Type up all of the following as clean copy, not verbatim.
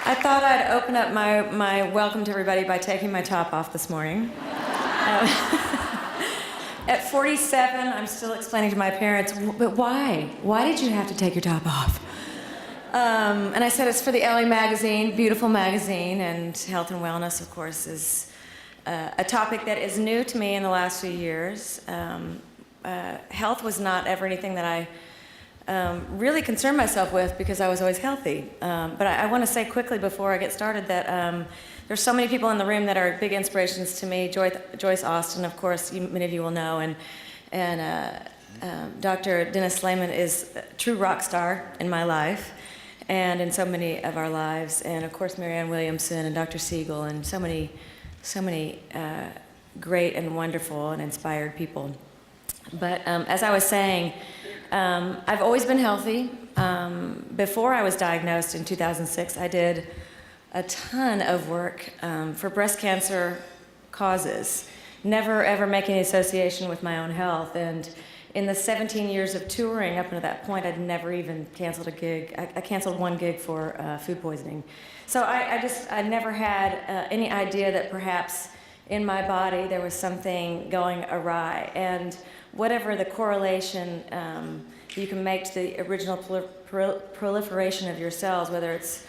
I thought I'd open up my welcome to everybody by taking my top off this morning. At 47, I'm still explaining to my parents, but why? Why did you have to take your top off? And I said it's for the LA magazine, beautiful magazine, and health and wellness, of course, is a topic that is new to me in the last few years. Health was not ever anything that I really concerned myself with because I was always healthy. But I want to say quickly before I get started that there's so many people in the room that are big inspirations to me. Joyce Austin, of course, many of you will know, and Dr. Dennis Slayman is a true rock star in my life and in so many of our lives, and of course Marianne Williamson and Dr. Siegel and so many great and wonderful and inspired people. But as I was saying, I've always been healthy. Before I was diagnosed in 2006, I did a ton of work for breast cancer causes, never ever making any association with my own health. And in the 17 years of touring up until that point, I'd never even canceled a gig. I canceled one gig for food poisoning. So I never had any idea that perhaps in my body there was something going awry. And whatever the correlation you can make to the original proliferation of your cells, whether it's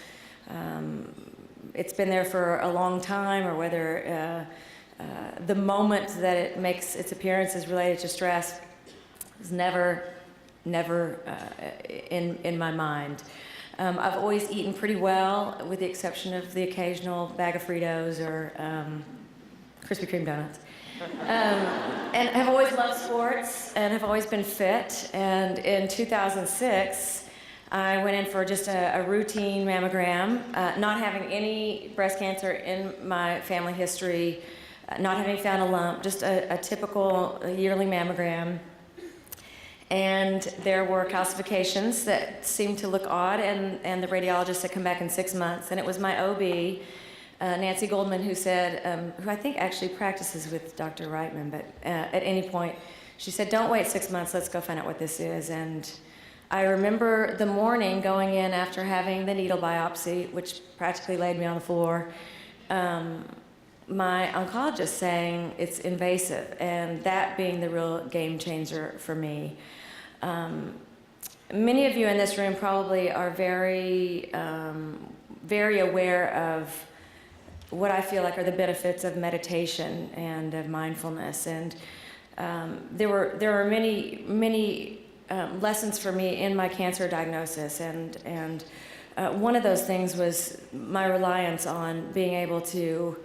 been there for a long time or whether the moment that it makes its appearance is related to stress is never in my mind. I've always eaten pretty well, with the exception of the occasional bag of Fritos or Krispy Kreme donuts. And have always loved sports and have always been fit. And in 2006, I went in for just a routine mammogram, not having any breast cancer in my family history, not having found a lump, just a typical yearly mammogram. And there were calcifications that seemed to look odd, and the radiologist had come back in 6 months. And it was my OB, Nancy Goldman, who said, who I think actually practices with Dr. Reitman, but at any point, she said, don't wait 6 months, let's go find out what this is. And I remember the morning going in after having the needle biopsy, which practically laid me on the floor, my oncologist saying it's invasive, and that being the real game changer for me. Many of you in this room probably are very, very aware of what I feel like are the benefits of meditation and of mindfulness. And there were many lessons for me in my cancer diagnosis, and one of those things was my reliance on being able to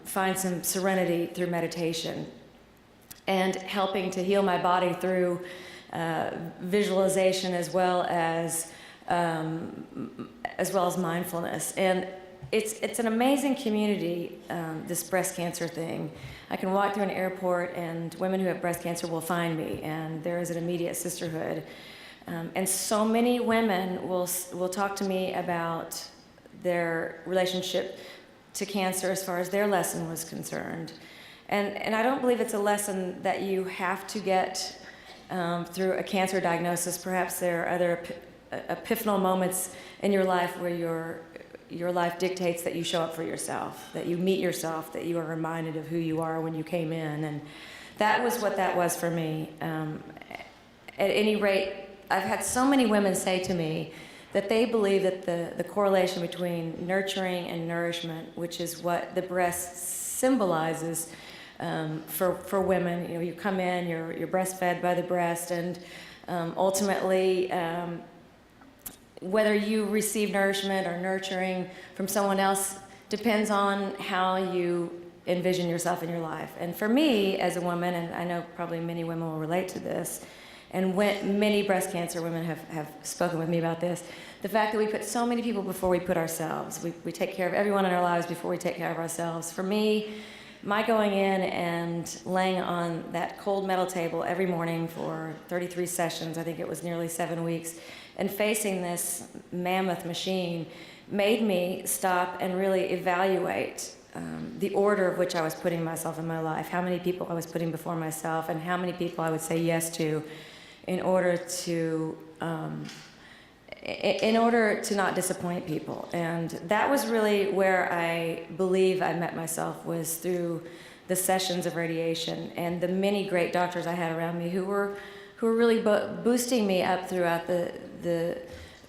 find some serenity through meditation and helping to heal my body through visualization as well as mindfulness. And it's an amazing community, this breast cancer thing. I can walk through an airport and women who have breast cancer will find me, and there is an immediate sisterhood. And so many women will talk to me about their relationship to cancer as far as their lesson was concerned. And I don't believe it's a lesson that you have to get through a cancer diagnosis. Perhaps there are other epiphanal moments in your life where your life dictates that you show up for yourself, that you meet yourself, that you are reminded of who you are when you came in. And that was what that was for me. At any rate, I've had so many women say to me that they believe that the correlation between nurturing and nourishment, which is what the breast symbolizes for women, you come in, you're breastfed by the breast, and ultimately, whether you receive nourishment or nurturing from someone else depends on how you envision yourself in your life. And for me, as a woman, and I know probably many women will relate to this, and many breast cancer women have spoken with me about this, the fact that we put so many people before we put ourselves. We take care of everyone in our lives before we take care of ourselves. For me, my going in and laying on that cold metal table every morning for 33 sessions, I think it was nearly 7 weeks, and facing this mammoth machine made me stop and really evaluate the order of which I was putting myself in my life, how many people I was putting before myself, and how many people I would say yes to in order to in order to not disappoint people. And that was really where I believe I met myself, was through the sessions of radiation and the many great doctors I had around me who were really boosting me up throughout the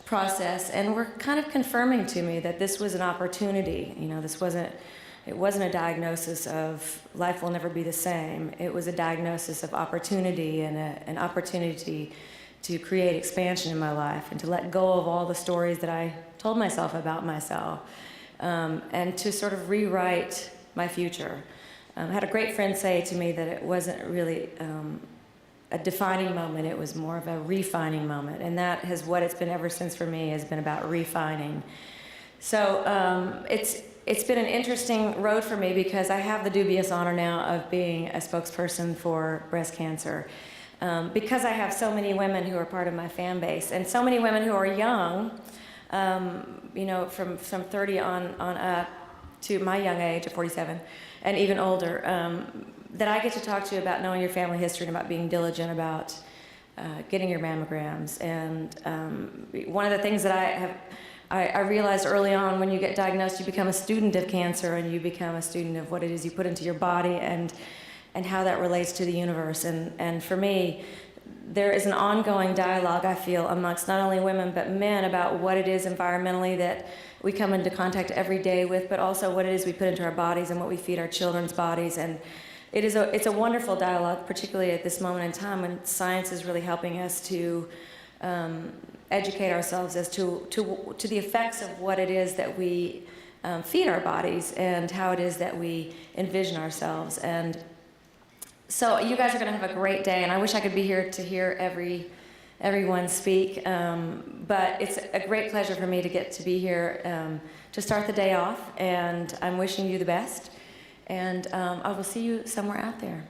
process, and were kind of confirming to me that this was an opportunity. You know, it wasn't a diagnosis of life will never be the same. It was a diagnosis of opportunity, and an opportunity to create expansion in my life and to let go of all the stories that I told myself about myself, and to sort of rewrite my future. I had a great friend say to me that it wasn't really a defining moment, it was more of a refining moment, and that is what it's been ever since for me, has been about refining. So it's been an interesting road for me, because I have the dubious honor now of being a spokesperson for breast cancer. Because I have so many women who are part of my fan base, and so many women who are young, you know, from 30 on up to my young age of 47, and even older, that I get to talk to you about knowing your family history and about being diligent about getting your mammograms. And one of the things that I realized early on, when you get diagnosed, you become a student of cancer, and you become a student of what it is you put into your body, and how that relates to the universe. And for me, there is an ongoing dialogue, I feel, amongst not only women but men about what it is environmentally that we come into contact every day with, but also what it is we put into our bodies and what we feed our children's bodies. And it's a wonderful dialogue, particularly at this moment in time when science is really helping us to educate ourselves as to the effects of what it is that we feed our bodies, and how it is that we envision ourselves. And so you guys are going to have a great day, and I wish I could be here to hear everyone speak, but it's a great pleasure for me to get to be here to start the day off, and I'm wishing you the best, and I will see you somewhere out there.